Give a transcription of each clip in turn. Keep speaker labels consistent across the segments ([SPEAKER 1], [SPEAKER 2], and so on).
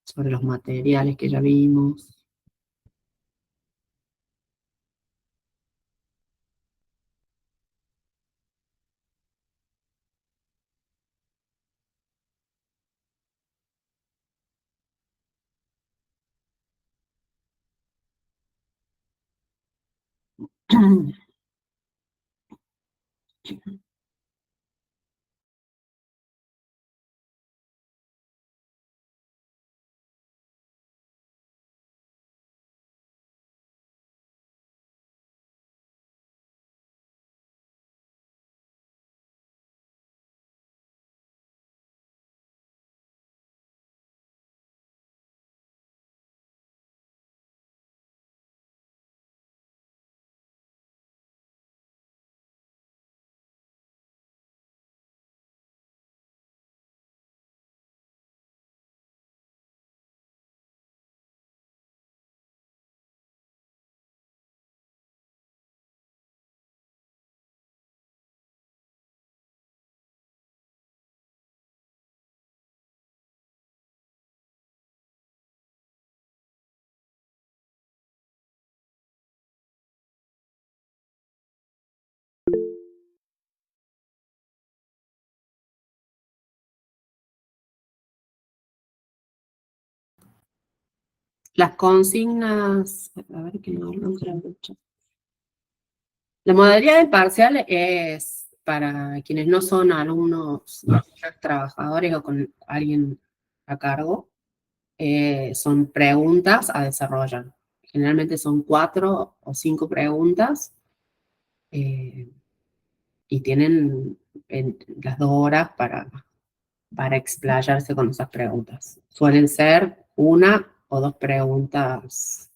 [SPEAKER 1] sobre los materiales que ya vimos. Las consignas, a ver que no mucho. La modalidad del parcial es para quienes no son alumnos, trabajadores o con alguien a cargo, son preguntas a desarrollar. Generalmente son 4 o 5 preguntas eh, y tienen las 2 horas para explayarse con esas preguntas. Suelen ser 1 o 2 preguntas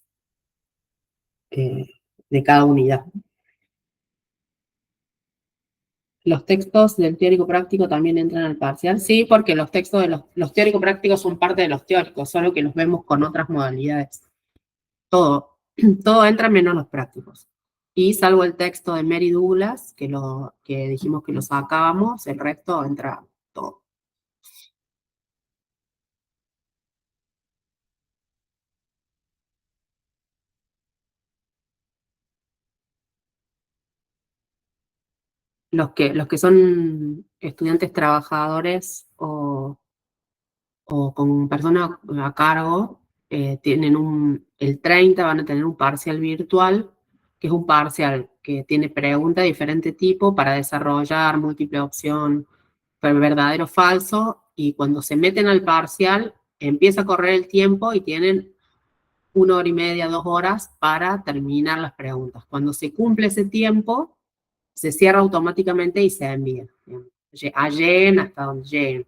[SPEAKER 1] de cada unidad. Los textos del teórico práctico también entran al parcial. Sí, porque los textos de los teórico prácticos son parte de los teóricos, solo que los vemos con otras modalidades. Todo, todo entra menos los prácticos. Y salvo el texto de Mary Douglas, que dijimos que lo sacábamos, el resto entra todo. Los que son estudiantes trabajadores o con personas a cargo, tienen el 30 van a tener un parcial virtual, que es un parcial que tiene preguntas de diferente tipo para desarrollar múltiple opción, verdadero o falso, y cuando se meten al parcial, empieza a correr el tiempo y tienen 1 hora y media, 2 horas para terminar las preguntas. Cuando se cumple ese tiempo, se cierra automáticamente y se envía. Lleguen hasta donde lleguen.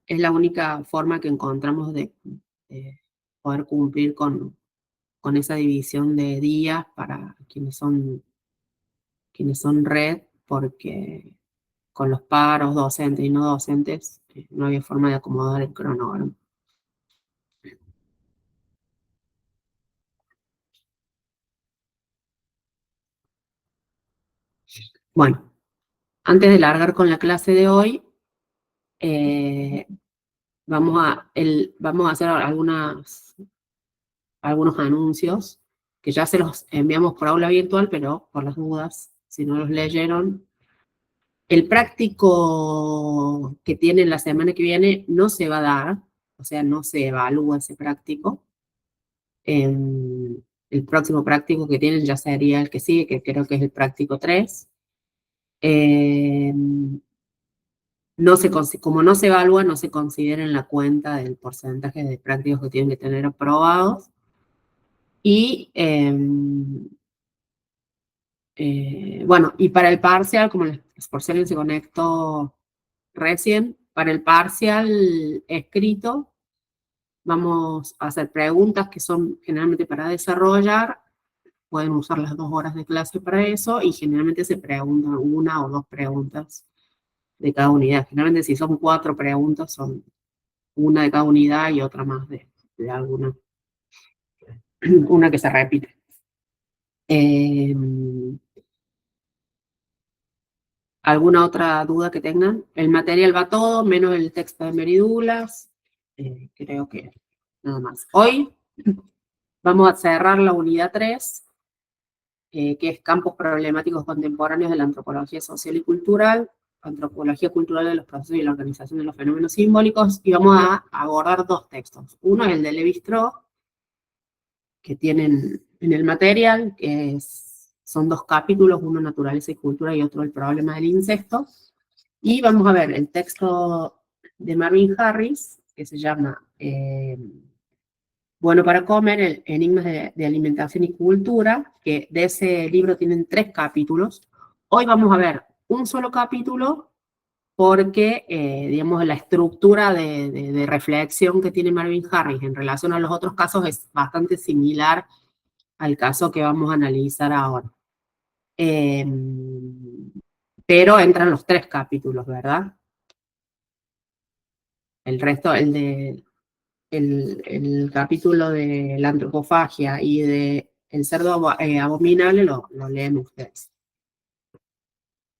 [SPEAKER 1] Es la única forma que encontramos de poder cumplir con esa división de días para quienes son red, porque con los paros docentes y no docentes no había forma de acomodar el cronograma. Bueno, antes de largar con la clase de hoy, vamos a hacer algunos anuncios que ya se los enviamos por aula virtual, pero por las dudas, si no los leyeron. El práctico que tienen la semana que viene no se va a dar, o sea, no se evalúa ese práctico. El próximo práctico que tienen ya sería el que sigue, que creo que es el práctico 3. Como no se evalúa, no se considera en la cuenta del porcentaje de prácticos que tienen que tener aprobados. Y bueno, y para el parcial, como por si alguien se conectó recién, para el parcial escrito vamos a hacer preguntas que son generalmente para desarrollar. Pueden usar las 2 horas de clase para eso y generalmente se preguntan 1 o 2 preguntas de cada unidad. Generalmente si son 4 preguntas son 1 de cada unidad y otra más de alguna, una que se repite. ¿Alguna otra duda que tengan? El material va todo, menos el texto de Mary Douglas. Creo que nada más. Hoy vamos a cerrar la unidad 3, que es Campos Problemáticos Contemporáneos de la Antropología Social y Cultural, Antropología Cultural de los Procesos y la Organización de los Fenómenos Simbólicos, y vamos a abordar dos textos. Uno es el de Lévi-Strauss, que tienen en el material, son 2 capítulos, uno Naturaleza y Cultura y otro El Problema del Incesto. Y vamos a ver el texto de Marvin Harris, que se llama Bueno para comer, Enigmas de Alimentación y Cultura, que de ese libro tienen 3 capítulos. Hoy vamos a ver un solo capítulo porque, digamos, la estructura de reflexión que tiene Marvin Harris en relación a los otros casos es bastante similar al caso que vamos a analizar ahora. Pero entran los 3 capítulos, ¿verdad? El resto, el capítulo de la antropofagia y de el cerdo abominable lo leen ustedes.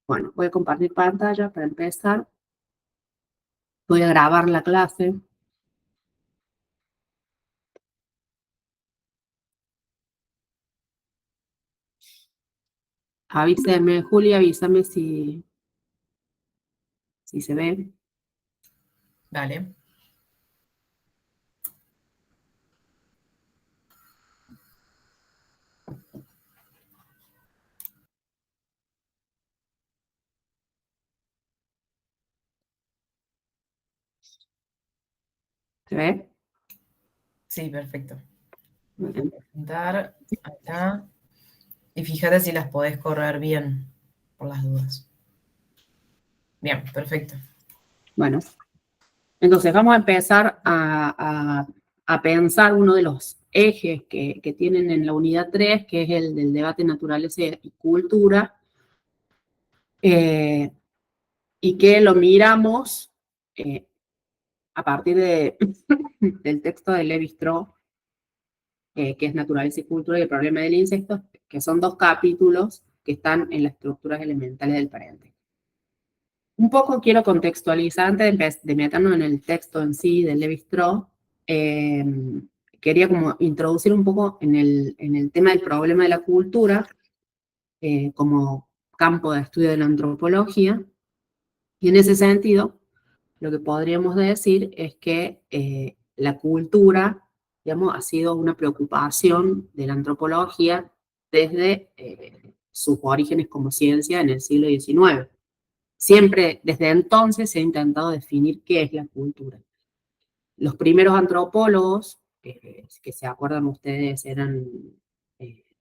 [SPEAKER 1] Bueno, voy a compartir pantalla para empezar. Voy a grabar la clase. Avíseme, Julia, avísame si se ve.
[SPEAKER 2] Dale.
[SPEAKER 1] ¿Se ve?
[SPEAKER 2] Sí, perfecto.
[SPEAKER 1] Bien.
[SPEAKER 2] Presentar acá. Y fíjate si las podés correr bien, por las dudas. Bien, perfecto.
[SPEAKER 1] Bueno, entonces vamos a empezar a pensar uno de los ejes que tienen en la unidad 3, que es el del debate naturaleza y cultura, y que lo miramos a partir del texto de Lévi-Strauss, que es Naturaleza y Cultura y el Problema del Insecto, que son 2 capítulos que están en las estructuras elementales del parente. Un poco quiero contextualizar, antes de meternos en el texto en sí de Lévi-Strauss, quería como introducir un poco en el tema del problema de la cultura como campo de estudio de la antropología, y en ese sentido, lo que podríamos decir es que la cultura, digamos, ha sido una preocupación de la antropología desde sus orígenes como ciencia en el siglo XIX. Siempre, desde entonces, se ha intentado definir qué es la cultura. Los primeros antropólogos, que se acuerdan ustedes, eran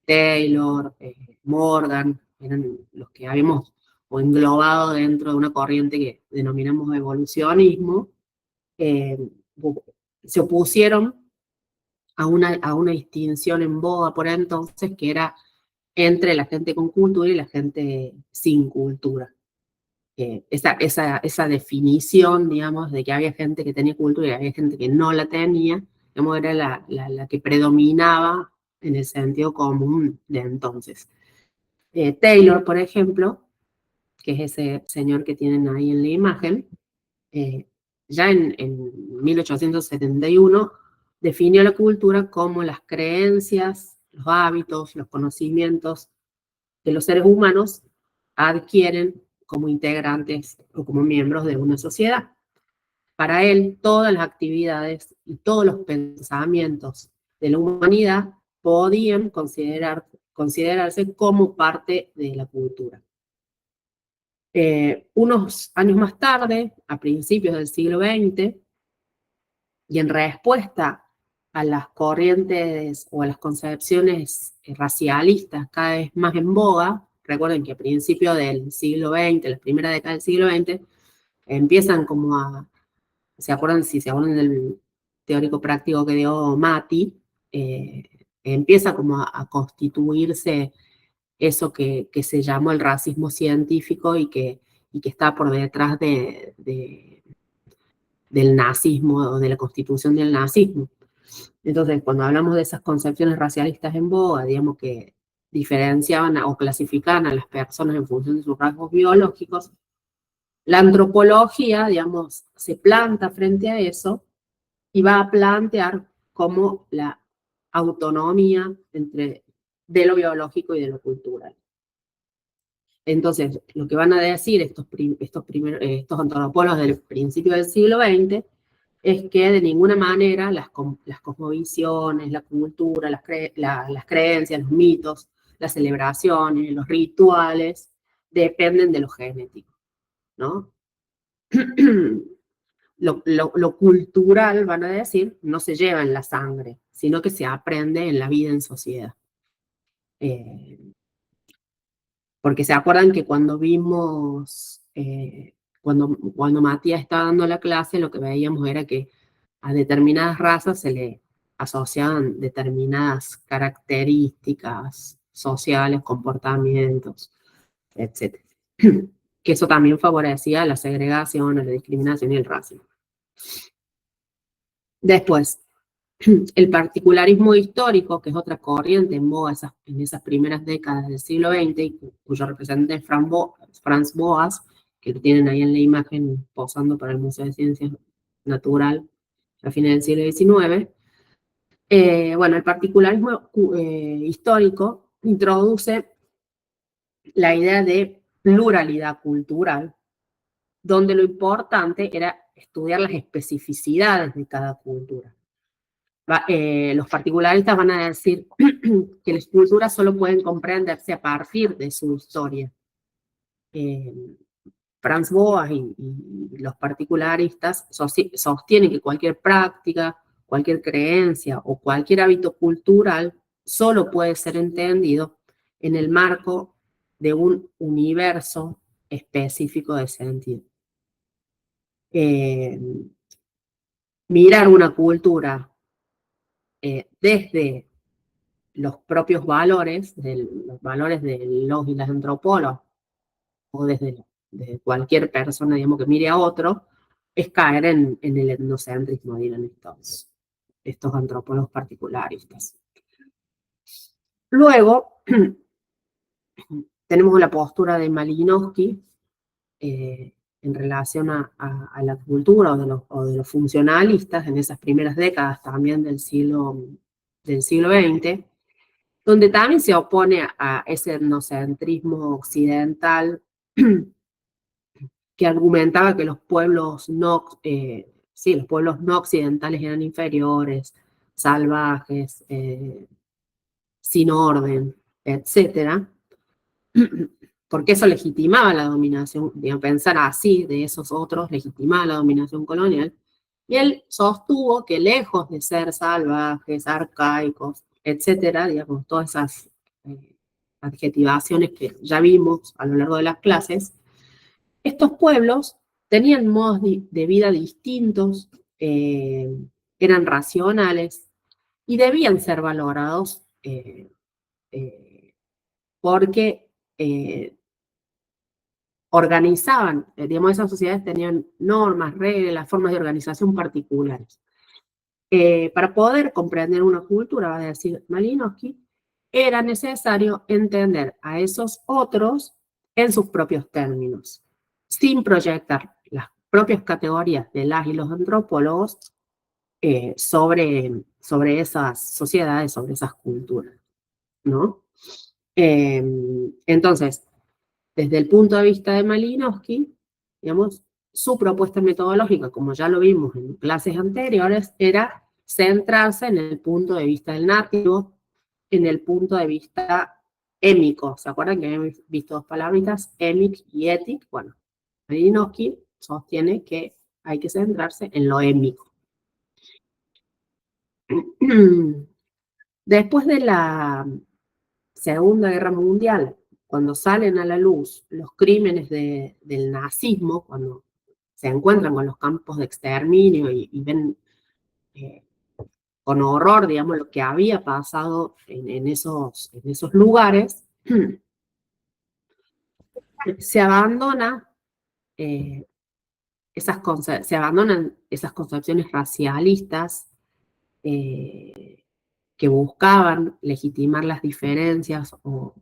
[SPEAKER 1] Taylor, Morgan, eran los que habíamos englobado dentro de una corriente que denominamos evolucionismo, se opusieron a una distinción en boga por entonces, que era entre la gente con cultura y la gente sin cultura. Esa definición, digamos, de que había gente que tenía cultura y había gente que no la tenía, digamos, era la que predominaba en el sentido común de entonces. Taylor, por ejemplo, que es ese señor que tienen ahí en la imagen, ya en 1871 definió la cultura como las creencias, los hábitos, los conocimientos que los seres humanos adquieren como integrantes o como miembros de una sociedad. Para él, todas las actividades y todos los pensamientos de la humanidad podían considerarse como parte de la cultura. Unos años más tarde, a principios del siglo XX, y en respuesta a las corrientes o a las concepciones racialistas cada vez más en boga, recuerden que a principios del siglo XX, las primeras décadas del siglo XX, empiezan como si se acuerdan del teórico práctico que dio Mati, empieza como a constituirse eso que se llamó el racismo científico y que está por detrás del nazismo o de la constitución del nazismo. Entonces, cuando hablamos de esas concepciones racialistas en boga, digamos que diferenciaban o clasificaban a las personas en función de sus rasgos biológicos, La antropología, digamos, se planta frente a eso y va a plantear cómo la autonomía de lo biológico y de lo cultural. Entonces, lo que van a decir estos antropólogos del principio del siglo XX es que de ninguna manera las cosmovisiones, la cultura, las creencias, los mitos, las celebraciones, los rituales, dependen de lo genético, ¿no? Lo cultural, van a decir, no se lleva en la sangre, sino que se aprende en la vida en sociedad. Porque se acuerdan que cuando vimos, cuando Matías estaba dando la clase, lo que veíamos era que a determinadas razas se le asociaban determinadas características sociales, comportamientos, etc. Que eso también favorecía la segregación, la discriminación y el racismo. Después, el particularismo histórico, que es otra corriente en boga en esas primeras décadas del siglo XX, y cuyo representante es Franz Boas, que lo tienen ahí en la imagen posando para el Museo de Ciencias Natural a fines del siglo XIX. Bueno, el particularismo histórico introduce la idea de pluralidad cultural, donde lo importante era estudiar las especificidades de cada cultura. Los particularistas van a decir que las culturas solo pueden comprenderse a partir de su historia. Franz Boas y los particularistas sostienen que cualquier práctica, cualquier creencia o cualquier hábito cultural solo puede ser entendido en el marco de un universo específico de sentido. Mirar una cultura desde los propios valores, los valores de los y las antropólogos, o desde cualquier persona, digamos, que mire a otro, es caer en el etnocentrismo, dirán estos antropólogos particularistas. Luego, tenemos la postura de Malinowski en relación a la cultura o de los funcionalistas en esas primeras décadas también del siglo XX, donde también se opone a ese etnocentrismo occidental que argumentaba que los pueblos los pueblos no occidentales eran inferiores, salvajes, sin orden, etcétera, porque eso legitimaba la dominación, digamos, pensar así de esos otros legitimaba la dominación colonial, y él sostuvo que lejos de ser salvajes, arcaicos, etcétera, digamos, todas esas adjetivaciones que ya vimos a lo largo de las clases, estos pueblos tenían modos de vida distintos, eran racionales y debían ser valorados porque organizaban, digamos, esas sociedades tenían normas, reglas, formas de organización particulares. Para poder comprender una cultura, va a decir Malinowski, era necesario entender a esos otros en sus propios términos, sin proyectar las propias categorías de las y los antropólogos sobre esas sociedades, sobre esas culturas, ¿no? Entonces, desde el punto de vista de Malinowski, digamos, su propuesta metodológica, como ya lo vimos en clases anteriores, era centrarse en el punto de vista del nativo, en el punto de vista émico. ¿Se acuerdan que habíamos visto dos palabritas, émic y étic? Bueno, Malinowski sostiene que hay que centrarse en lo émico. Después de la Segunda Guerra Mundial, cuando salen a la luz los crímenes del nazismo, cuando se encuentran con los campos de exterminio y ven con horror, digamos, lo que había pasado en esos lugares, se abandonan esas concepciones racialistas que buscaban legitimar las diferencias o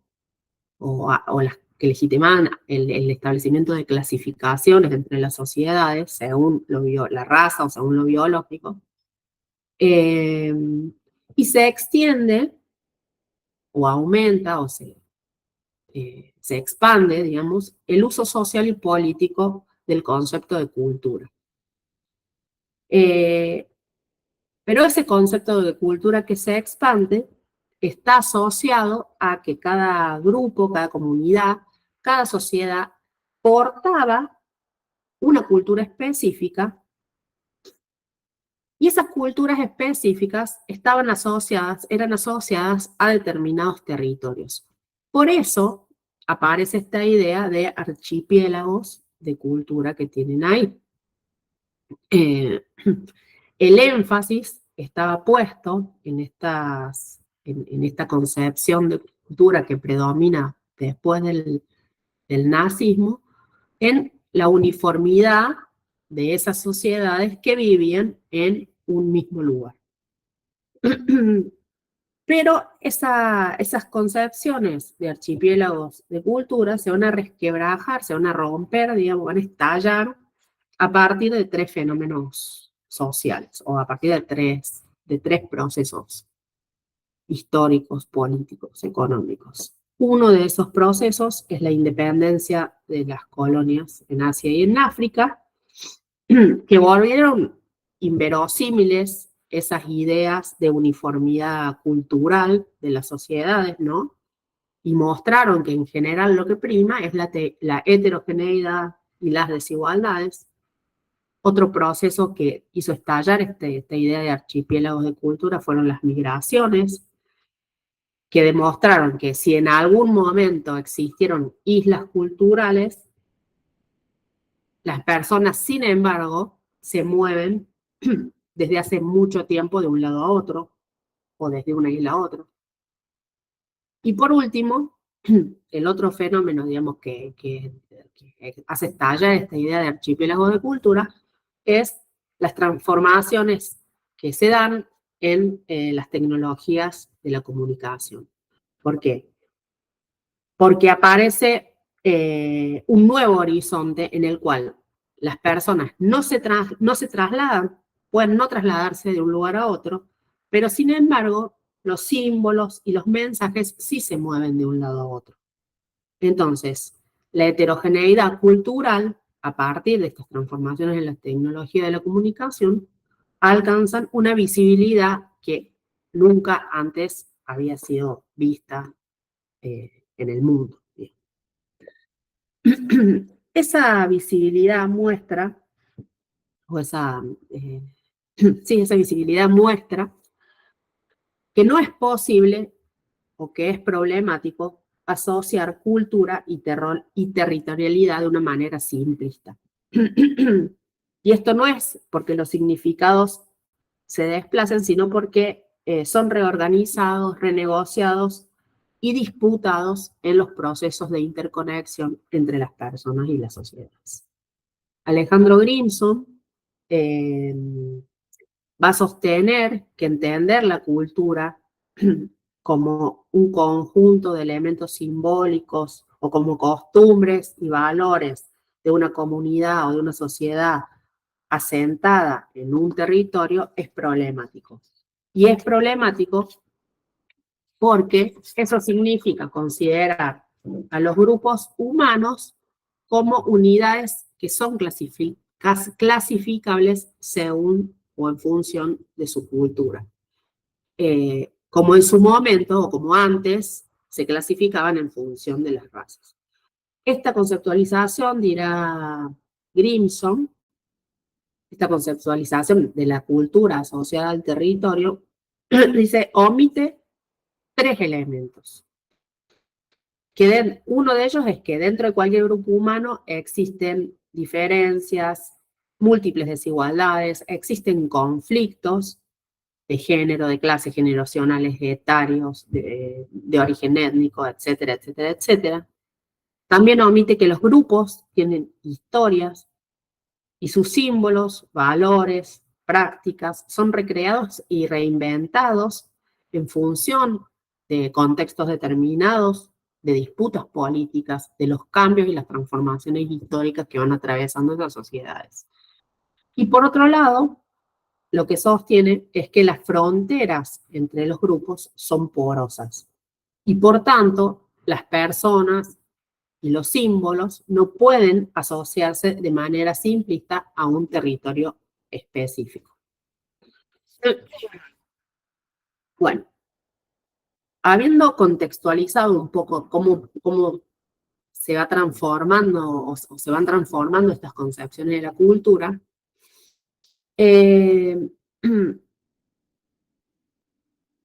[SPEAKER 1] que legitimaban el establecimiento de clasificaciones entre las sociedades según la raza o según lo biológico, y se extiende o aumenta o se expande, digamos, el uso social y político del concepto de cultura. Pero ese concepto de cultura que se expande está asociado a que cada grupo, cada comunidad, cada sociedad portaba una cultura específica y esas culturas específicas eran asociadas a determinados territorios. Por eso aparece esta idea de archipiélagos de cultura que tienen ahí. El énfasis estaba puesto en esta concepción de cultura que predomina después del nazismo, en la uniformidad de esas sociedades que vivían en un mismo lugar. Pero esas concepciones de archipiélagos de cultura se van a resquebrajar, se van a romper, digamos, van a estallar a partir de 3 fenómenos sociales, o a partir de tres procesos históricos, políticos, económicos. Uno de esos procesos es la independencia de las colonias en Asia y en África, que volvieron inverosímiles esas ideas de uniformidad cultural de las sociedades, ¿no? Y mostraron que en general lo que prima es la heterogeneidad y las desigualdades. Otro proceso que hizo estallar esta idea de archipiélagos de cultura fueron las migraciones, que demostraron que si en algún momento existieron islas culturales, las personas, sin embargo, se mueven desde hace mucho tiempo de un lado a otro, o desde una isla a otra. Y por último, el otro fenómeno, digamos, que hace estallar esta idea de archipiélago de cultura es las transformaciones que se dan en las tecnologías de la comunicación. ¿Por qué? Porque aparece un nuevo horizonte en el cual las personas no se trasladan, pueden no trasladarse de un lugar a otro, pero sin embargo los símbolos y los mensajes sí se mueven de un lado a otro. Entonces, la heterogeneidad cultural, a partir de estas transformaciones en la tecnología de la comunicación, alcanzan una visibilidad que nunca antes había sido vista en el mundo. Esa visibilidad muestra, esa visibilidad muestra que no es posible o que es problemático asociar cultura y territorialidad de una manera simplista. Y esto no es porque los significados se desplacen, sino porque son reorganizados, renegociados y disputados en los procesos de interconexión entre las personas y las sociedades. Alejandro Grimson va a sostener que entender la cultura como un conjunto de elementos simbólicos o como costumbres y valores de una comunidad o de una sociedad asentada en un territorio es problemático. Y es problemático porque eso significa considerar a los grupos humanos como unidades que son clasificables según o en función de su cultura. Como en su momento, o como antes, se clasificaban en función de las razas. Esta conceptualización, dirá Grimson, esta conceptualización de la cultura asociada al territorio, dice, omite 3 elementos. Uno de ellos es que dentro de cualquier grupo humano existen diferencias, múltiples desigualdades, existen conflictos de género, de clase, generacionales, etarios, de origen étnico, etcétera, etcétera, etcétera. También omite que los grupos tienen historias y sus símbolos, valores, prácticas son recreados y reinventados en función de contextos determinados de disputas políticas, de los cambios y las transformaciones históricas que van atravesando esas sociedades. Y por otro lado, lo que sostiene es que las fronteras entre los grupos son porosas. Y por tanto, las personas y los símbolos no pueden asociarse de manera simplista a un territorio específico. Bueno, habiendo contextualizado un poco cómo se va transformando o se van transformando estas concepciones de la cultura,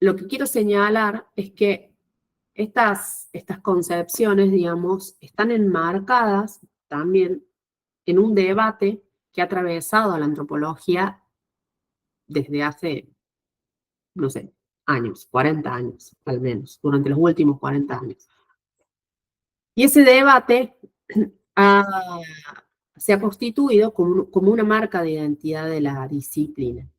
[SPEAKER 1] lo que quiero señalar es que estas concepciones, digamos, están enmarcadas también en un debate que ha atravesado a la antropología desde hace, no sé, años, 40 años, al menos, durante los últimos 40 años. Y ese debate se ha constituido como una marca de identidad de la disciplina.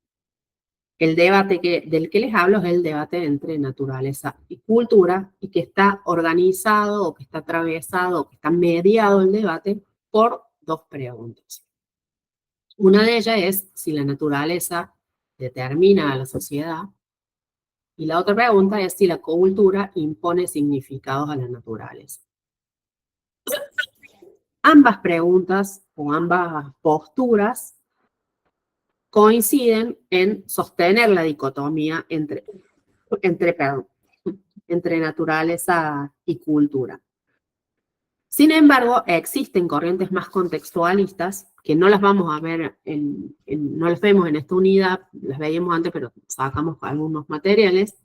[SPEAKER 1] El debate del que les hablo es el debate entre naturaleza y cultura, y que está organizado, o que está atravesado, o que está mediado el debate por dos preguntas. Una de ellas es si la naturaleza determina a la sociedad, y la otra pregunta es si la cultura impone significados a la naturaleza. Ambas preguntas o ambas posturas coinciden en sostener la dicotomía entre naturaleza y cultura. Sin embargo, existen corrientes más contextualistas que no las vamos a ver, no las vemos en esta unidad, las veíamos antes, pero sacamos algunos materiales.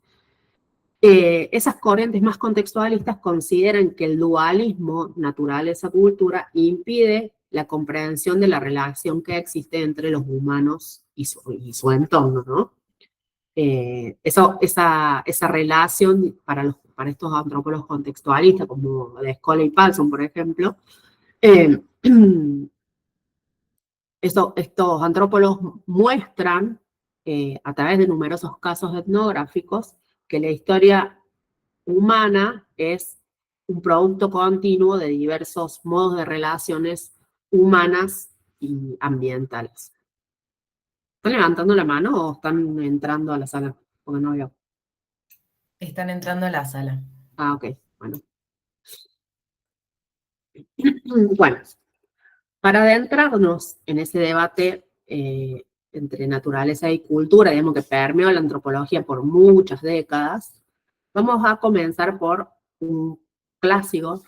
[SPEAKER 1] Esas corrientes más contextualistas consideran que el dualismo naturaleza-cultura impide la comprensión de la relación que existe entre los humanos y su entorno, ¿no? Esa relación para estos antropólogos contextualistas, como de Scola y Paulson, por ejemplo, estos antropólogos muestran a través de numerosos casos etnográficos que la historia humana es un producto continuo de diversos modos de relaciones humanas y ambientales. ¿Están levantando la mano o están entrando a la sala? Porque no veo.
[SPEAKER 2] Están entrando a la sala.
[SPEAKER 1] Ah, ok, bueno. Bueno, para adentrarnos en ese debate entre naturaleza y cultura, digamos que permeó la antropología por muchas décadas, vamos a comenzar por un clásico,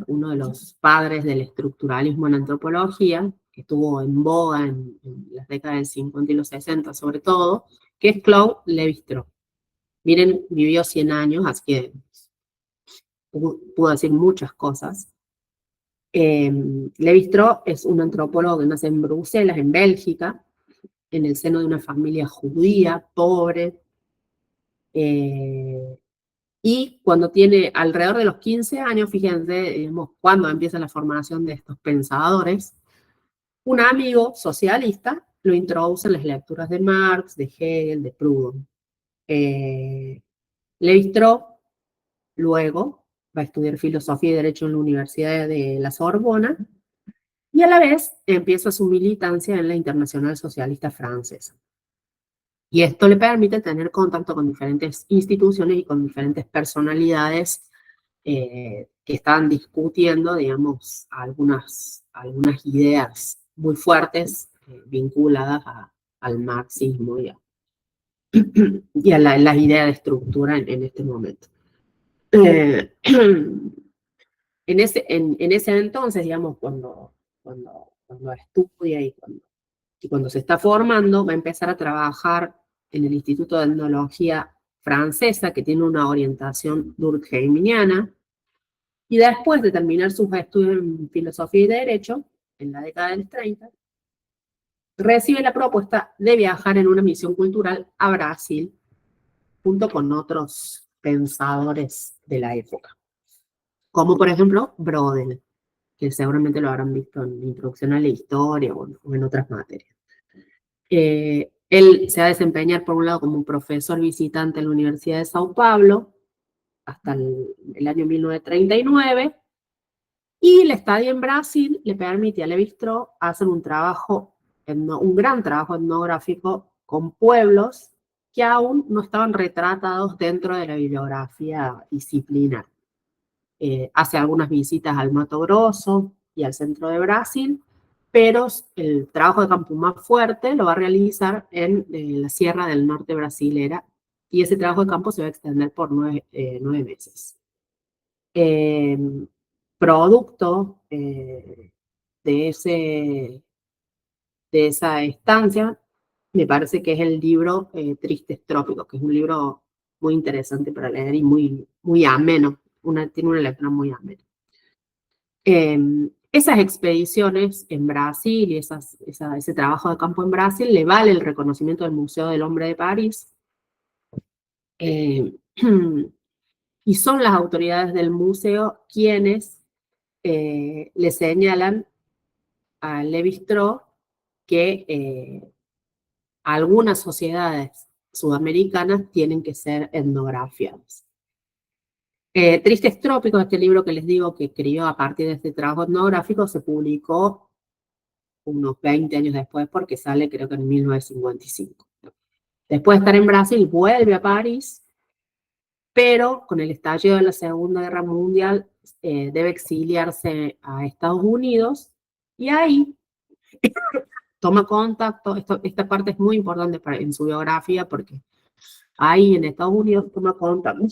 [SPEAKER 1] uno de los padres del estructuralismo en antropología, que estuvo en boga en las décadas del 50 y los 60 sobre todo, que es Claude Lévi-Strauss. Miren, vivió 100 años, así que pudo decir muchas cosas. Lévi-Strauss es un antropólogo que nace en Bruselas, en Bélgica, en el seno de una familia judía, pobre, y cuando tiene alrededor de los 15 años, fíjense, digamos, cuando empieza la formación de estos pensadores, un amigo socialista lo introduce en las lecturas de Marx, de Hegel, de Proudhon. Lévi-Strauss luego va a estudiar filosofía y derecho en la Universidad de la Sorbona, y a la vez empieza su militancia en la Internacional Socialista Francesa. Y esto le permite tener contacto con diferentes instituciones y con diferentes personalidades que están discutiendo, digamos, algunas ideas muy fuertes vinculadas al marxismo y a las ideas de estructura en este momento. En ese entonces, digamos, cuando estudia y cuando se está formando, va a empezar a trabajar en el Instituto de Etnología Francesa, que tiene una orientación durkheimiana, y después de terminar sus estudios en Filosofía y Derecho, en la década del 30, recibe la propuesta de viajar en una misión cultural a Brasil, junto con otros pensadores de la época, como por ejemplo Brodel, que seguramente lo habrán visto en Introducción a la Historia o en otras materias. Él se va a desempeñar por un lado como un profesor visitante en la Universidad de Sao Paulo, hasta el año 1939, y la estadía en Brasil le permite a Lévi-Strauss hacer un gran trabajo etnográfico con pueblos que aún no estaban retratados dentro de la bibliografía disciplinar. Hace algunas visitas al Mato Grosso y al centro de Brasil, pero el trabajo de campo más fuerte lo va a realizar en la Sierra del Norte brasilera, y ese trabajo de campo se va a extender por 9 meses. Producto de esa estancia, me parece que es el libro Tristes Trópicos, que es un libro muy interesante para leer y muy ameno, tiene una lectura muy amena. Esas expediciones en Brasil y ese trabajo de campo en Brasil le vale el reconocimiento del Museo del Hombre de París, y son las autoridades del museo quienes le señalan a Lévi-Strauss que algunas sociedades sudamericanas tienen que ser etnografiadas. Tristes Trópicos, este libro que les digo que escribió a partir de este trabajo etnográfico, se publicó unos 20 años después, porque sale creo que en 1955. Después de estar en Brasil, vuelve a París, pero con el estallido de la Segunda Guerra Mundial debe exiliarse a Estados Unidos, y ahí toma contacto. Esta parte es muy importante en su biografía, porque ahí en Estados Unidos toma contacto,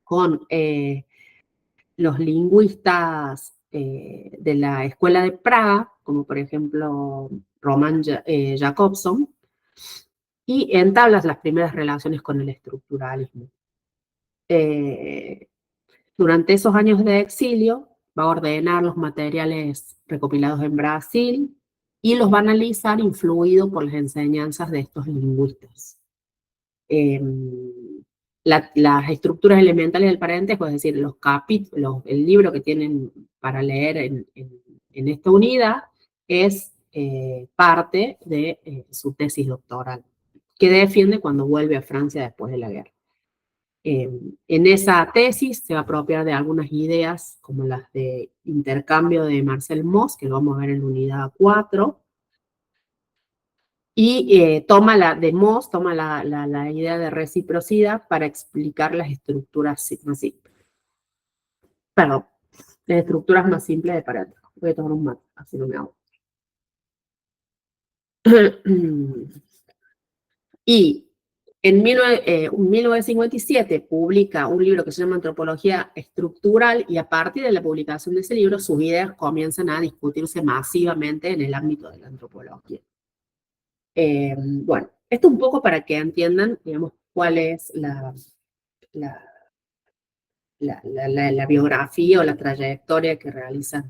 [SPEAKER 1] con los lingüistas de la Escuela de Praga, como por ejemplo Roman Jakobson, y entabla las primeras relaciones con el estructuralismo. Durante esos años de exilio va a ordenar los materiales recopilados en Brasil y los va a analizar influido por las enseñanzas de estos lingüistas. Las estructuras elementales del parentesco, es decir, los capítulos, el libro que tienen para leer en esta unidad, es parte de su tesis doctoral, que defiende cuando vuelve a Francia después de la guerra. En esa tesis se va a apropiar de algunas ideas, como las de intercambio de Marcel Mauss, que lo vamos a ver en la unidad 4, y toma la idea de reciprocidad para explicar las estructuras más simples. Perdón, las estructuras más simples de parentesco. Voy a tomar un mate, así no me hago. Y en 1957 publica un libro que se llama Antropología Estructural, y a partir de la publicación de ese libro sus ideas comienzan a discutirse masivamente en el ámbito de la antropología. Bueno, esto un poco para que entiendan, digamos, cuál es la biografía o la trayectoria que realiza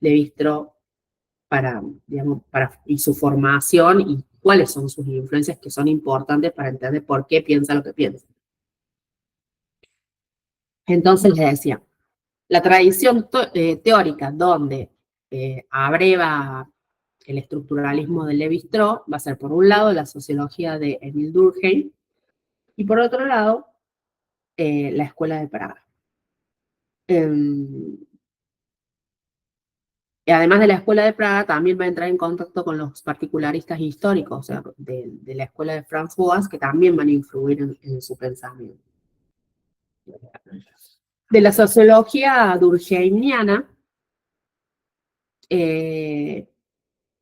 [SPEAKER 1] Lévi-Strauss y su formación, y cuáles son sus influencias, que son importantes para entender por qué piensa lo que piensa. Entonces les decía, la tradición teórica donde abreva el estructuralismo de Lévi-Strauss va a ser, por un lado, la sociología de Emil Durkheim, y por otro lado, la Escuela de Praga. Y además de la Escuela de Praga, también va a entrar en contacto con los particularistas históricos, o sea, de la Escuela de Franz Boas, que también van a influir en su pensamiento. De la sociología durkheimiana,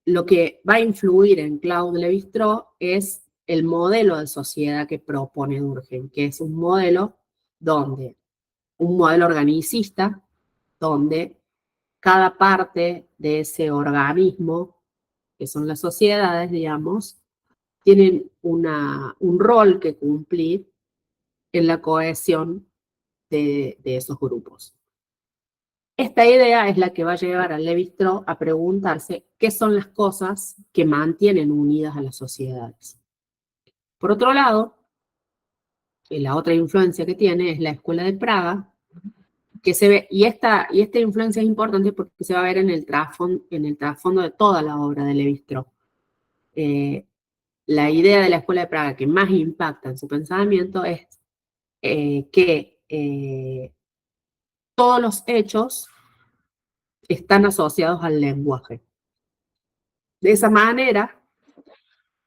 [SPEAKER 1] lo que va a influir en Claude Lévi-Strauss es el modelo de sociedad que propone Durkheim, que es un modelo organicista, donde cada parte de ese organismo, que son las sociedades, digamos, tienen un rol que cumplir en la cohesión de esos grupos. Esta idea es la que va a llevar a Lévi-Strauss a preguntarse qué son las cosas que mantienen unidas a las sociedades. Por otro lado, la otra influencia que tiene es la Escuela de Praga, que se ve, y esta influencia es importante porque se va a ver en el trasfondo de toda la obra de Lévi-Strauss. La idea de la Escuela de Praga que más impacta en su pensamiento es que todos los hechos están asociados al lenguaje. De esa manera,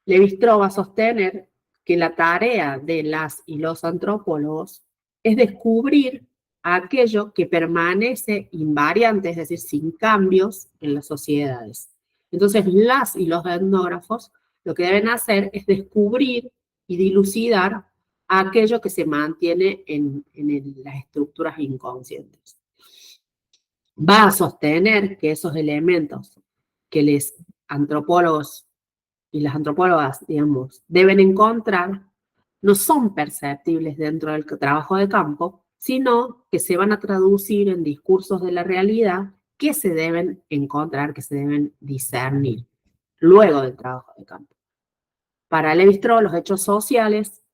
[SPEAKER 1] Levi-Strauss va a sostener que la tarea de las y los antropólogos es descubrir aquello que permanece invariante, es decir, sin cambios en las sociedades. Entonces, las y los etnógrafos lo que deben hacer es descubrir y dilucidar aquello que se mantiene en las estructuras inconscientes. Va a sostener que esos elementos que los antropólogos y las antropólogas, digamos, deben encontrar, no son perceptibles dentro del trabajo de campo, sino que se van a traducir en discursos de la realidad que se deben encontrar, que se deben discernir luego del trabajo de campo. Para Levi-Strauss, los hechos sociales,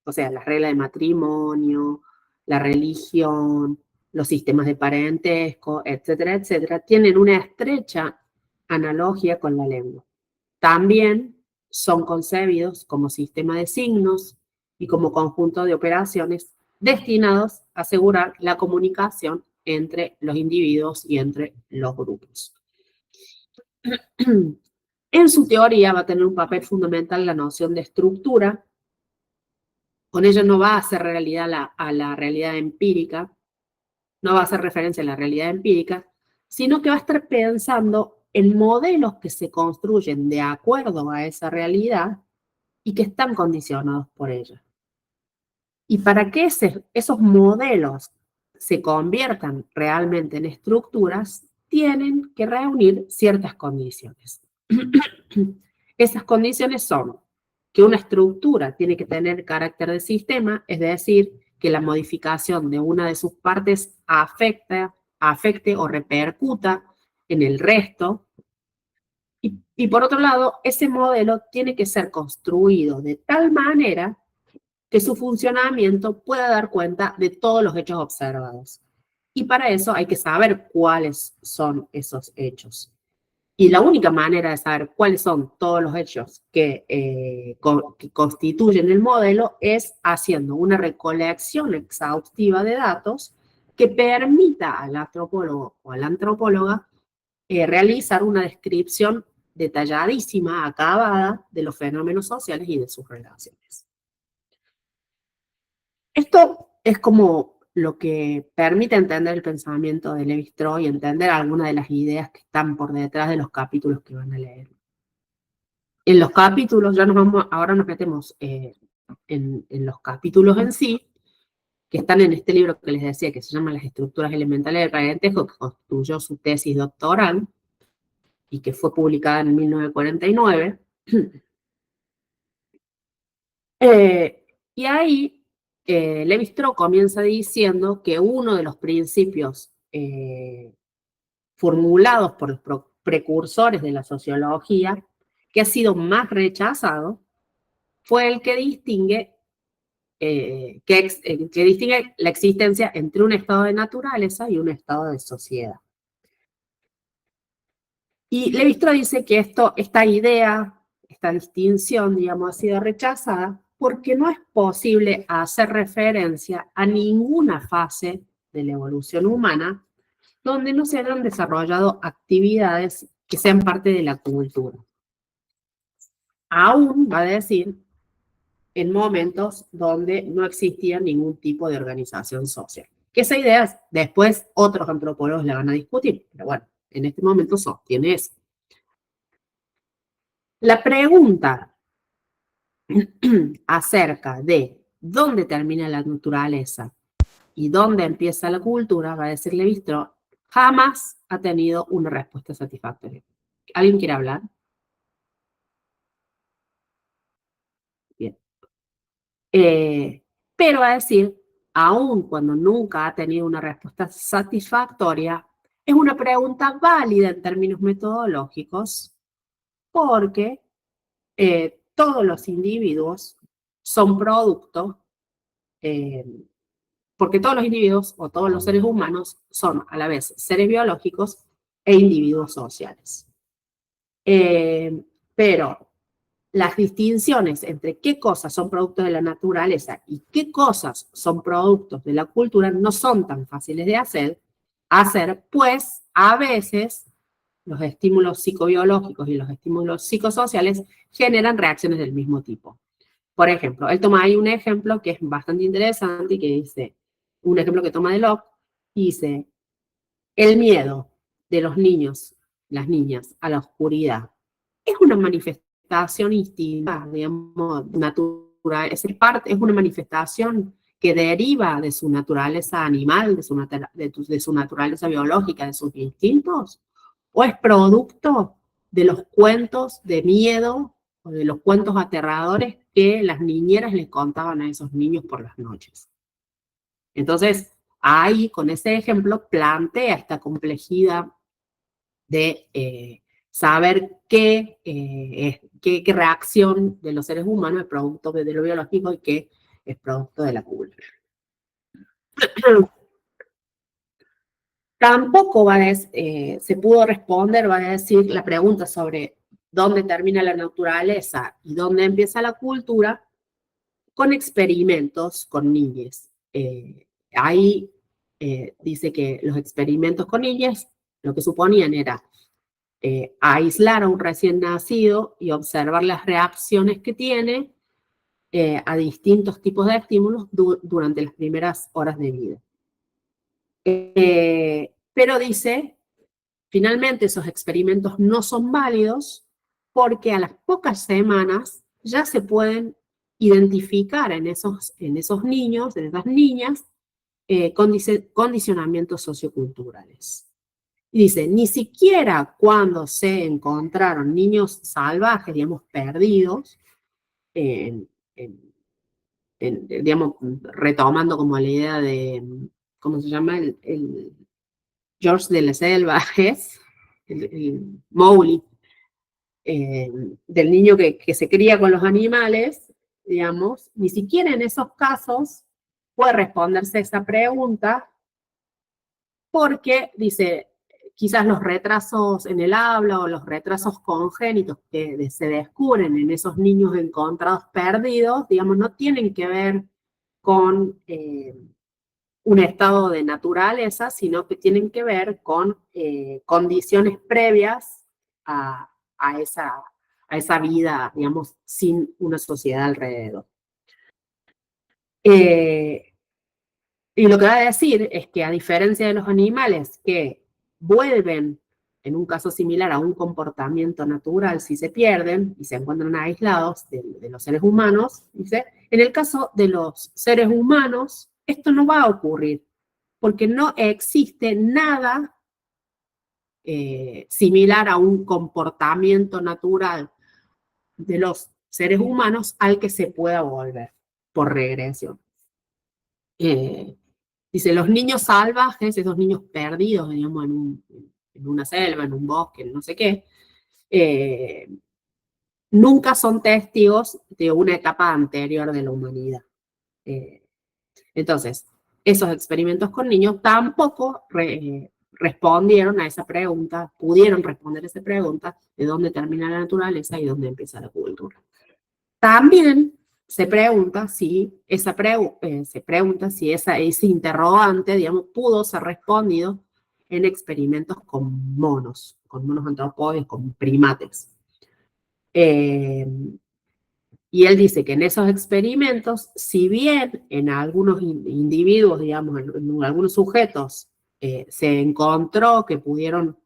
[SPEAKER 1] o sea, las reglas de matrimonio, la religión, los sistemas de parentesco, etcétera, etcétera, tienen una estrecha analogía con la lengua. También son concebidos como sistema de signos y como conjunto de operaciones destinados a asegurar la comunicación entre los individuos y entre los grupos. En su teoría va a tener un papel fundamental la noción de estructura. Con ello no va a hacer realidad a la realidad empírica, no va a hacer referencia a la realidad empírica, sino que va a estar pensando en modelos que se construyen de acuerdo a esa realidad y que están condicionados por ella. Y para que esos modelos se conviertan realmente en estructuras, tienen que reunir ciertas condiciones. Esas condiciones son que una estructura tiene que tener carácter de sistema, es decir, que la modificación de una de sus partes afecte o repercuta en el resto. Y por otro lado, ese modelo tiene que ser construido de tal manera que su funcionamiento pueda dar cuenta de todos los hechos observados. Y para eso hay que saber cuáles son esos hechos. Y la única manera de saber cuáles son todos los hechos que constituyen el modelo es haciendo una recolección exhaustiva de datos que permita al antropólogo o a la antropóloga realizar una descripción detalladísima, acabada, de los fenómenos sociales y de sus relaciones. Esto es como lo que permite entender el pensamiento de Levi-Strauss y entender algunas de las ideas que están por detrás de los capítulos que van a leer. En los capítulos, ahora nos metemos en los capítulos en sí, que están en este libro que les decía, que se llama Las estructuras elementales del parentesco, que constituyó su tesis doctoral y que fue publicada en 1949. Y ahí Levi-Strauss comienza diciendo que uno de los principios formulados por los precursores de la sociología, que ha sido más rechazado, fue el que distingue, que distingue la existencia entre un estado de naturaleza y un estado de sociedad. Y Levi-Strauss dice que esta idea, esta distinción, digamos, ha sido rechazada porque no es posible hacer referencia a ninguna fase de la evolución humana donde no se hayan desarrollado actividades que sean parte de la cultura. Aún, va a decir, en momentos donde no existía ningún tipo de organización social. Que esa idea después otros antropólogos la van a discutir, pero bueno, en este momento sostiene eso. La pregunta acerca de dónde termina la naturaleza y dónde empieza la cultura, va a decir Levi-Strauss, jamás ha tenido una respuesta satisfactoria. ¿Alguien quiere hablar? Bien. Pero va a decir, aun cuando nunca ha tenido una respuesta satisfactoria, es una pregunta válida en términos metodológicos porque todos los individuos son producto, porque todos los individuos o todos los seres humanos son a la vez seres biológicos e individuos sociales. Pero las distinciones entre qué cosas son productos de la naturaleza y qué cosas son productos de la cultura no son tan fáciles de hacer, pues a veces los estímulos psicobiológicos y los estímulos psicosociales generan reacciones del mismo tipo. Por ejemplo, él toma ahí un ejemplo que es bastante interesante y que dice, un ejemplo que toma de Locke, y dice, el miedo de los niños, las niñas, a la oscuridad es una manifestación instintiva, digamos, natural, es una manifestación que deriva de su naturaleza animal, de su naturaleza biológica, de sus instintos, o es producto de los cuentos de miedo o de los cuentos aterradores que las niñeras les contaban a esos niños por las noches. Entonces, ahí con ese ejemplo plantea esta complejidad de saber qué reacción de los seres humanos es producto de lo biológico y qué es producto de la cultura. Tampoco se pudo responder, va a decir, la pregunta sobre dónde termina la naturaleza y dónde empieza la cultura con experimentos con niñas. Ahí dice que los experimentos con niñas lo que suponían era aislar a un recién nacido y observar las reacciones que tiene a distintos tipos de estímulos durante las primeras horas de vida. Pero dice, finalmente esos experimentos no son válidos porque a las pocas semanas ya se pueden identificar en esos niños, en esas niñas, condicionamientos socioculturales. Y dice, ni siquiera cuando se encontraron niños salvajes, digamos, perdidos, digamos, retomando como la idea de, ¿cómo se llama? El George de la Selva, es el Mowgli, del niño que se cría con los animales, digamos, ni siquiera en esos casos puede responderse esa pregunta porque, dice, quizás los retrasos en el habla o los retrasos congénitos que se descubren en esos niños encontrados perdidos, digamos, no tienen que ver con un estado de naturaleza, sino que tienen que ver con condiciones previas a esa vida, digamos, sin una sociedad alrededor. Y lo que va a decir es que a diferencia de los animales que vuelven, en un caso similar, a un comportamiento natural si se pierden y se encuentran aislados de los seres humanos, dice, en el caso de los seres humanos, esto no va a ocurrir, porque no existe nada similar a un comportamiento natural de los seres humanos al que se pueda volver por regresión. Dice, los niños salvajes, esos niños perdidos, digamos, en una selva, en un bosque, no sé qué, nunca son testigos de una etapa anterior de la humanidad. Entonces, esos experimentos con niños tampoco respondieron a esa pregunta, pudieron responder esa pregunta de dónde termina la naturaleza y dónde empieza la cultura. También se pregunta si ese interrogante, digamos, pudo ser respondido en experimentos con monos antropóides, con primates. Y él dice que en esos experimentos, si bien en algunos individuos, digamos, en algunos sujetos, se encontró que pudieron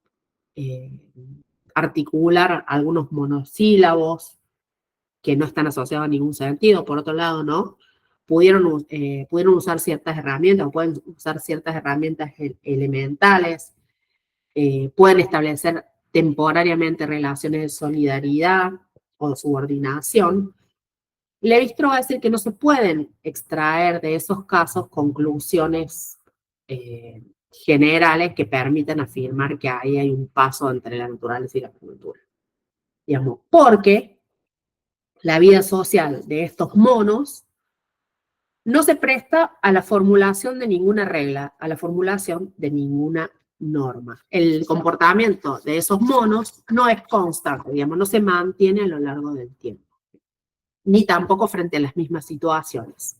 [SPEAKER 1] articular algunos monosílabos que no están asociados a ningún sentido, por otro lado, ¿no? Pudieron usar ciertas herramientas, o pueden usar ciertas herramientas elementales, pueden establecer temporariamente relaciones de solidaridad o de subordinación. Levi-Strauss va a decir que no se pueden extraer de esos casos conclusiones generales que permitan afirmar que ahí hay un paso entre la naturaleza y la cultura. Digamos, porque la vida social de estos monos no se presta a la formulación de ninguna regla, a la formulación de ninguna norma. El comportamiento de esos monos no es constante, digamos, no se mantiene a lo largo del tiempo. ni tampoco frente a las mismas situaciones.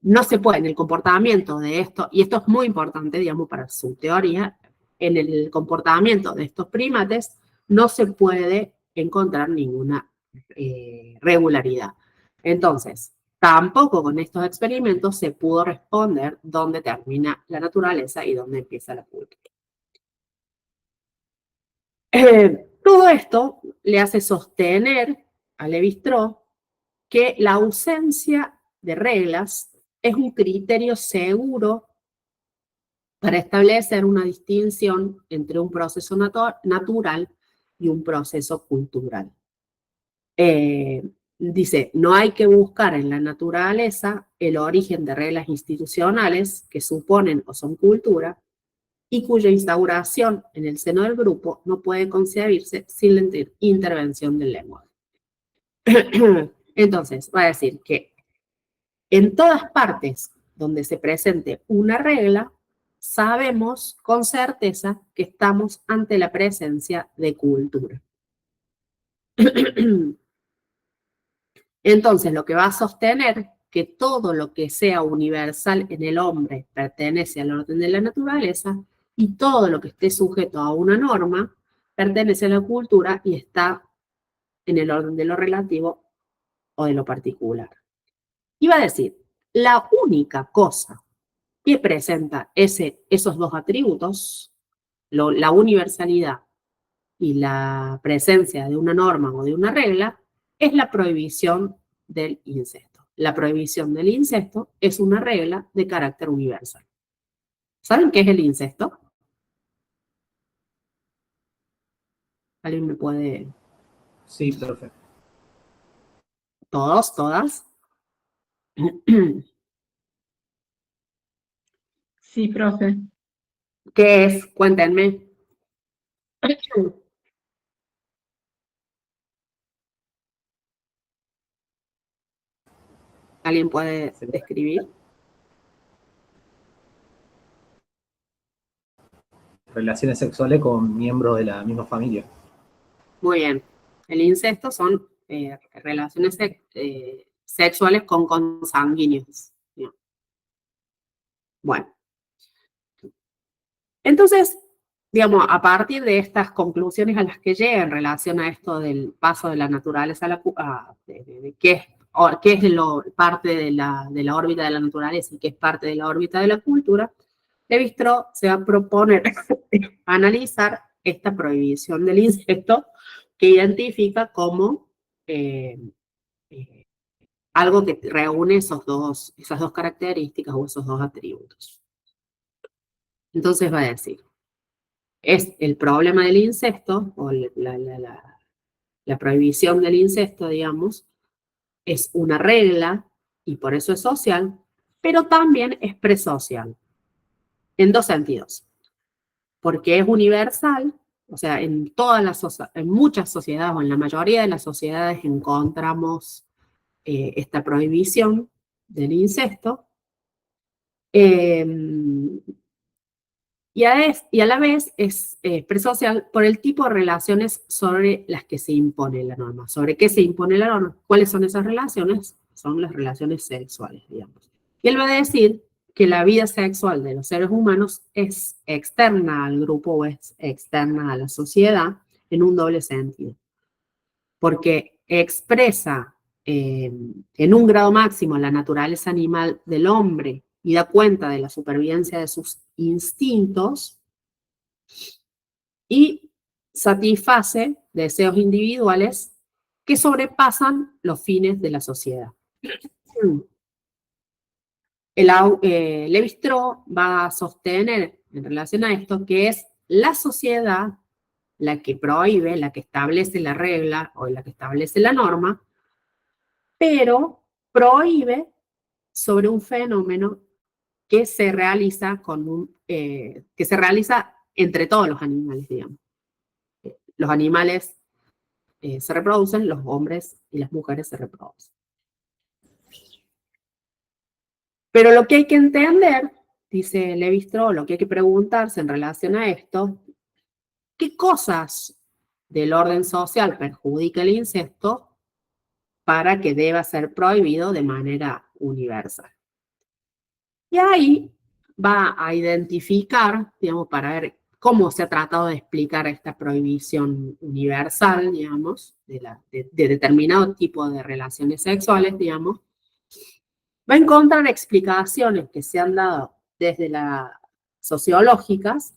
[SPEAKER 1] No se puede en el comportamiento de esto, y esto es muy importante, digamos, para su teoría, en el comportamiento de estos primates no se puede encontrar ninguna regularidad. Entonces, tampoco con estos experimentos se pudo responder dónde termina la naturaleza y dónde empieza la cultura. Todo esto le hace sostener a Lévi-Strauss que la ausencia de reglas es un criterio seguro para establecer una distinción entre un proceso natural y un proceso cultural. Dice, no hay que buscar en la naturaleza el origen de reglas institucionales que suponen o son cultura y cuya instauración en el seno del grupo no puede concebirse sin la intervención del lenguaje. Entonces, va a decir que en todas partes donde se presente una regla, sabemos con certeza que estamos ante la presencia de cultura. Entonces, lo que va a sostener que todo lo que sea universal en el hombre pertenece al orden de la naturaleza y todo lo que esté sujeto a una norma pertenece a la cultura y está en el orden de lo relativo o de lo particular. Iba a decir, la única cosa que presenta esos dos atributos, la universalidad y la presencia de una norma o de una regla, es la prohibición del incesto. La prohibición del incesto es una regla de carácter universal. ¿Saben qué es el incesto? ¿Alguien me puede...?
[SPEAKER 3] Sí, profe.
[SPEAKER 1] ¿Todos? ¿Todas?
[SPEAKER 4] Sí, profe.
[SPEAKER 1] ¿Qué es? Cuéntenme. ¿Alguien puede describir?
[SPEAKER 3] Relaciones sexuales con miembros de la misma familia.
[SPEAKER 1] Muy bien. El incesto son relaciones sexuales con consanguíneos. Bueno. Entonces, digamos, a partir de estas conclusiones a las que llega en relación a esto del paso de la naturaleza a la de qué es parte de la órbita de la naturaleza y qué es parte de la órbita de la cultura, Lévi-Strauss se va a proponer analizar esta prohibición del incesto que identifica como algo que reúne esas dos características o esos dos atributos. Entonces va a decir, es el problema del incesto, o la prohibición del incesto, digamos, es una regla, y por eso es social, pero también es presocial, en dos sentidos. Porque es universal, o sea, en muchas sociedades, o en la mayoría de las sociedades encontramos esta prohibición del incesto, y a la vez es presocial por el tipo de relaciones sobre las que se impone la norma. ¿Sobre qué se impone la norma? ¿Cuáles son esas relaciones? Son las relaciones sexuales, digamos. Y él va a decir que la vida sexual de los seres humanos es externa al grupo o es externa a la sociedad en un doble sentido. Porque expresa en un grado máximo la naturaleza animal del hombre y da cuenta de la supervivencia de sus instintos y satisface deseos individuales que sobrepasan los fines de la sociedad. Lévi-Strauss va a sostener en relación a esto que es la sociedad la que prohíbe, la que establece la regla o la que establece la norma, pero prohíbe sobre un fenómeno que se realiza entre todos los animales, digamos. Los animales se reproducen, los hombres y las mujeres se reproducen. Pero lo que hay que entender, dice Lévi-Strauss, lo que hay que preguntarse en relación a esto, ¿qué cosas del orden social perjudica el incesto para que deba ser prohibido de manera universal. Y ahí va a identificar, digamos, para ver cómo se ha tratado de explicar esta prohibición universal, digamos, de determinado tipo de relaciones sexuales, digamos, va a encontrar explicaciones que se han dado desde las sociológicas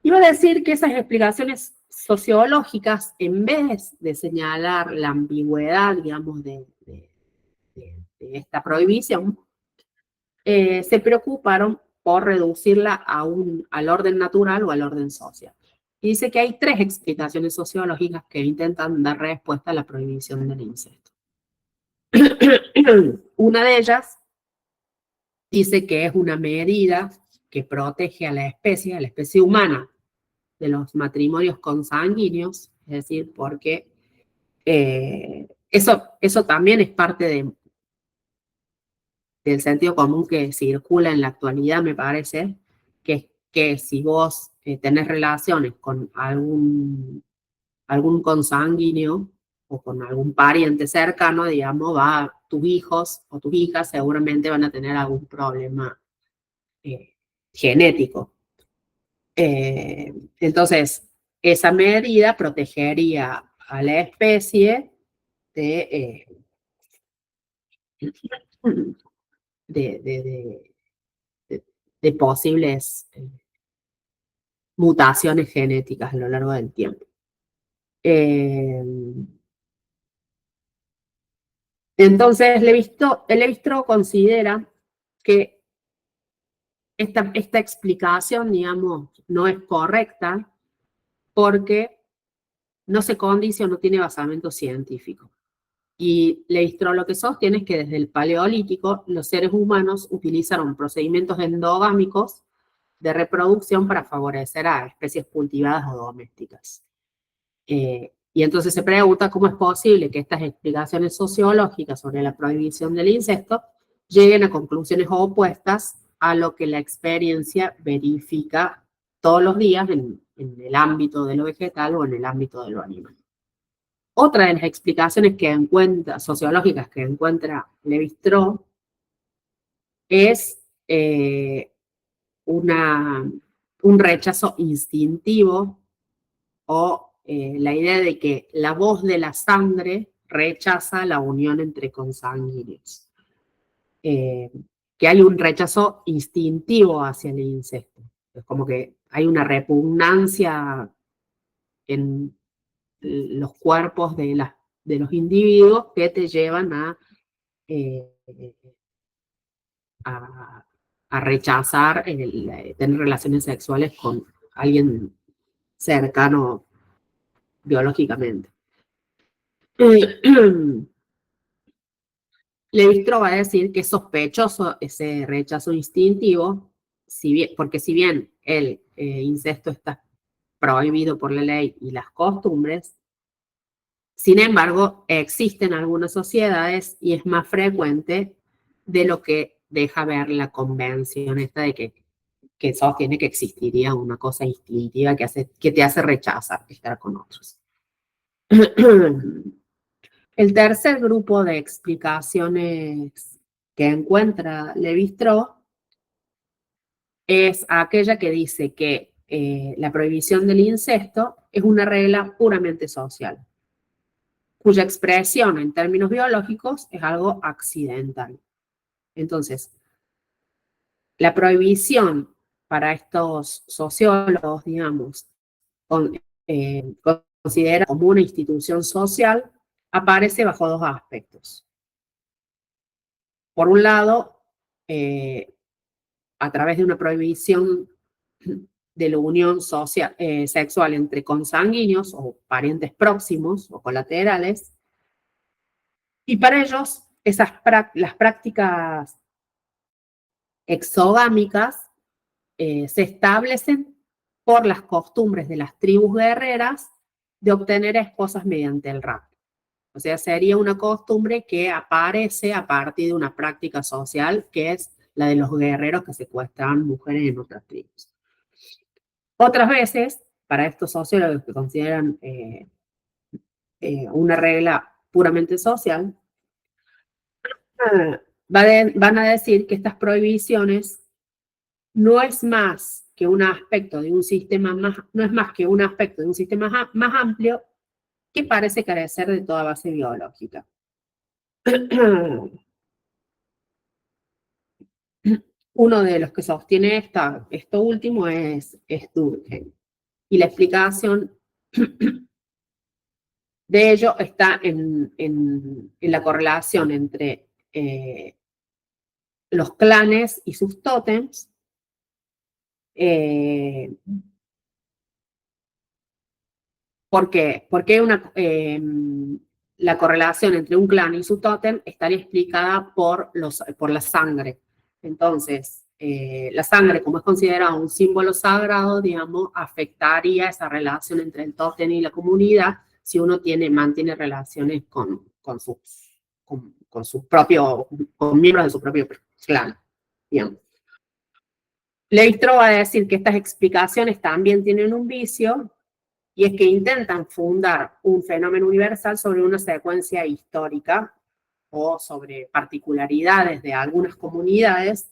[SPEAKER 1] y va a decir que esas explicaciones sociológicas, en vez de señalar la ambigüedad, digamos, de esta prohibición, se preocuparon por reducirla al orden natural o al orden social. Y dice que hay 3 explicaciones sociológicas que intentan dar respuesta a la prohibición del incesto. Una de ellas dice que es una medida que protege a la especie humana, de los matrimonios consanguíneos, es decir, porque eso también es parte del sentido común que circula en la actualidad, me parece, que si vos tenés relaciones con algún consanguíneo o con algún pariente cercano, digamos, tus hijos o tus hijas seguramente van a tener algún problema genético. Entonces, esa medida protegería a la especie de, de posibles mutaciones genéticas a lo largo del tiempo. Entonces, Levi-Strauss considera que esta explicación, digamos, no es correcta porque no se condice o no tiene basamento científico. Y Levi-Strauss lo que sostiene es que desde el Paleolítico los seres humanos utilizaron procedimientos endogámicos de reproducción para favorecer a especies cultivadas o domésticas. Y entonces se pregunta cómo es posible que estas explicaciones sociológicas sobre la prohibición del incesto lleguen a conclusiones opuestas a lo que la experiencia verifica todos los días en el ámbito de lo vegetal o en el ámbito de lo animal. Otra de las explicaciones sociológicas que encuentra Levi-Strauss es un rechazo instintivo o la idea de que la voz de la sangre rechaza la unión entre consanguíneos. Que hay un rechazo instintivo hacia el incesto. Es como que hay una repugnancia en los cuerpos de los individuos que te llevan a rechazar tener relaciones sexuales con alguien cercano biológicamente. Levi-Strauss va a decir que es sospechoso ese rechazo instintivo, porque si bien el incesto está prohibido por la ley y las costumbres, sin embargo, existen algunas sociedades y es más frecuente de lo que deja ver la convención esta de que sostiene que existiría una cosa instintiva que te hace rechazar estar con otros. El tercer grupo de explicaciones que encuentra Levi-Strauss es aquella que dice que la prohibición del incesto es una regla puramente social, cuya expresión en términos biológicos es algo accidental. Entonces, la prohibición para estos sociólogos, digamos, considera como una institución social, aparece bajo 2 aspectos. Por un lado, a través de una prohibición de la unión sexual entre consanguíneos o parientes próximos o colaterales, y para ellos las prácticas exogámicas se establecen por las costumbres de las tribus guerreras de obtener esposas mediante el rapto. O sea, sería una costumbre que aparece a partir de una práctica social que es la de los guerreros que secuestraban mujeres en otras tribus. Otras veces, para estos sociólogos que consideran una regla puramente social, van a decir que estas prohibiciones no es más que un aspecto de un sistema no es más que un aspecto de un sistema más amplio que parece carecer de toda base biológica. Uno de los que sostiene esto último es Durkheim. Y la explicación de ello está en la correlación entre los clanes y sus tótems, ¿por qué? Porque la correlación entre un clan y su tótem estaría explicada por la sangre. Entonces, la sangre, como es considerada un símbolo sagrado, digamos, afectaría esa relación entre el tótem y la comunidad si uno mantiene relaciones con miembros de su propio clan, digamos. Lévi-Strauss va a decir que estas explicaciones también tienen un vicio, y es que intentan fundar un fenómeno universal sobre una secuencia histórica o sobre particularidades de algunas comunidades,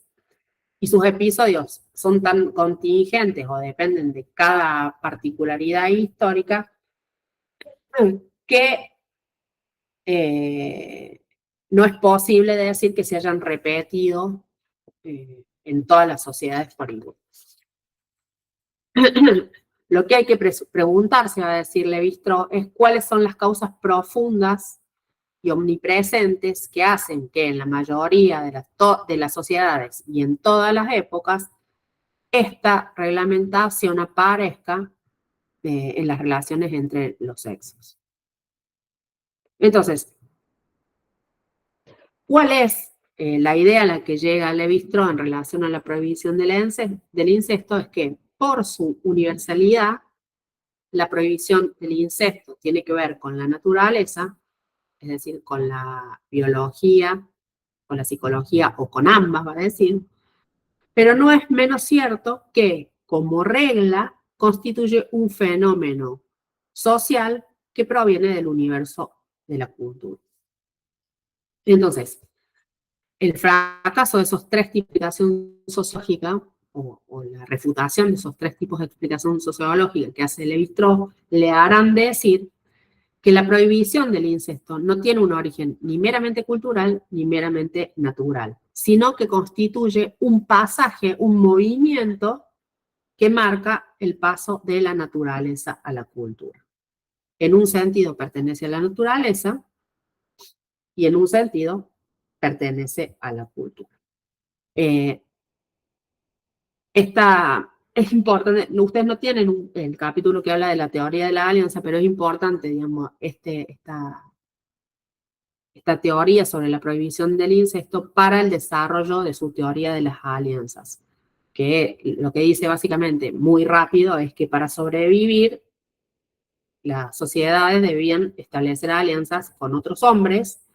[SPEAKER 1] y sus episodios son tan contingentes o dependen de cada particularidad histórica que no es posible decir que se hayan repetido en todas las sociedades por igual. Lo que hay que preguntarse, va a decir Lévi-Strauss, es cuáles son las causas profundas y omnipresentes que hacen que en la mayoría de las sociedades y en todas las épocas esta reglamentación aparezca en las relaciones entre los sexos. Entonces, ¿cuál es la idea a la que llega Lévi-Strauss en relación a la prohibición del incesto? Es que por su universalidad, la prohibición del incesto tiene que ver con la naturaleza, es decir, con la biología, con la psicología o con ambas, va a decir, pero no es menos cierto que, como regla, constituye un fenómeno social que proviene del universo de la cultura. Entonces, el fracaso de esos tres tipos de explicación sociológica, o la refutación de esos tres tipos de explicación sociológica que hace Lévi-Strauss, le harán decir que la prohibición del incesto no tiene un origen ni meramente cultural ni meramente natural, sino que constituye un pasaje, un movimiento que marca el paso de la naturaleza a la cultura. En un sentido pertenece a la naturaleza y en un sentido pertenece a la cultura. Es importante, ustedes no tienen el capítulo que habla de la teoría de la alianza, pero es importante, digamos, esta teoría sobre la prohibición del incesto para el desarrollo de su teoría de las alianzas, que lo que dice básicamente, muy rápido, es que para sobrevivir, las sociedades debían establecer alianzas con otros hombres,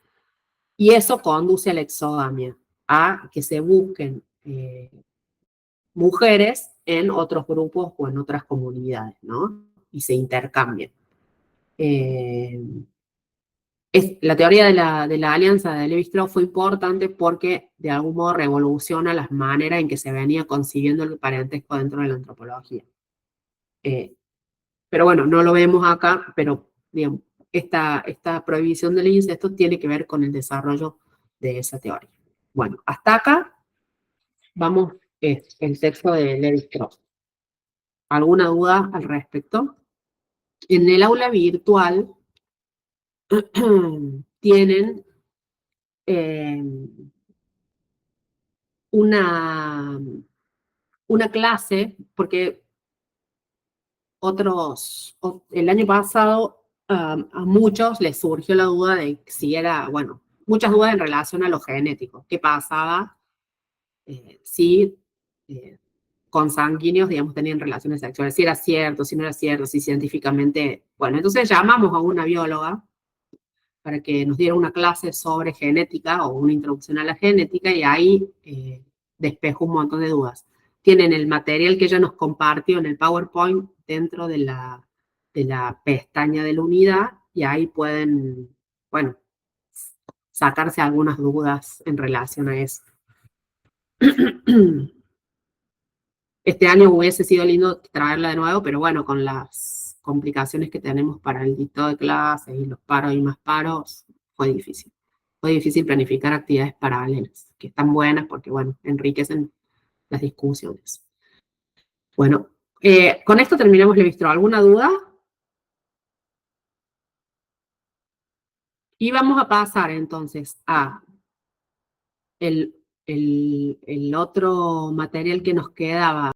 [SPEAKER 1] y eso conduce a la exogamia, a que se busquen mujeres en otros grupos o en otras comunidades, ¿no? Y se intercambian. La teoría de la alianza de Lévi-Strauss fue importante porque de algún modo revoluciona las maneras en que se venía concibiendo el parentesco dentro de la antropología. Pero bueno, no lo vemos acá, pero digamos, esta prohibición del incesto tiene que ver con el desarrollo de esa teoría. Bueno, hasta acá vamos el texto de Lévi-Strauss. ¿Alguna duda al respecto? En el aula virtual tienen una clase, porque el año pasado a muchos les surgió la duda de si era, bueno, muchas dudas en relación a lo genético. ¿Qué pasaba si consanguíneos, digamos, tenían relaciones sexuales? Si era cierto, si no era cierto, si científicamente... Bueno, entonces llamamos a una bióloga para que nos diera una clase sobre genética o una introducción a la genética, y ahí despejó un montón de dudas. Tienen el material que ella nos compartió en el PowerPoint dentro de la pestaña de la unidad, y ahí pueden, bueno, sacarse algunas dudas en relación a eso. Este año hubiese sido lindo traerla de nuevo, pero bueno, con las complicaciones que tenemos para el dictado de clases y los paros y más paros, fue difícil. Fue difícil planificar actividades paralelas, que están buenas porque, bueno, enriquecen las discusiones. Bueno, con esto terminamos el bistro. ¿Alguna duda? Y vamos a pasar entonces a el otro material que nos quedaba.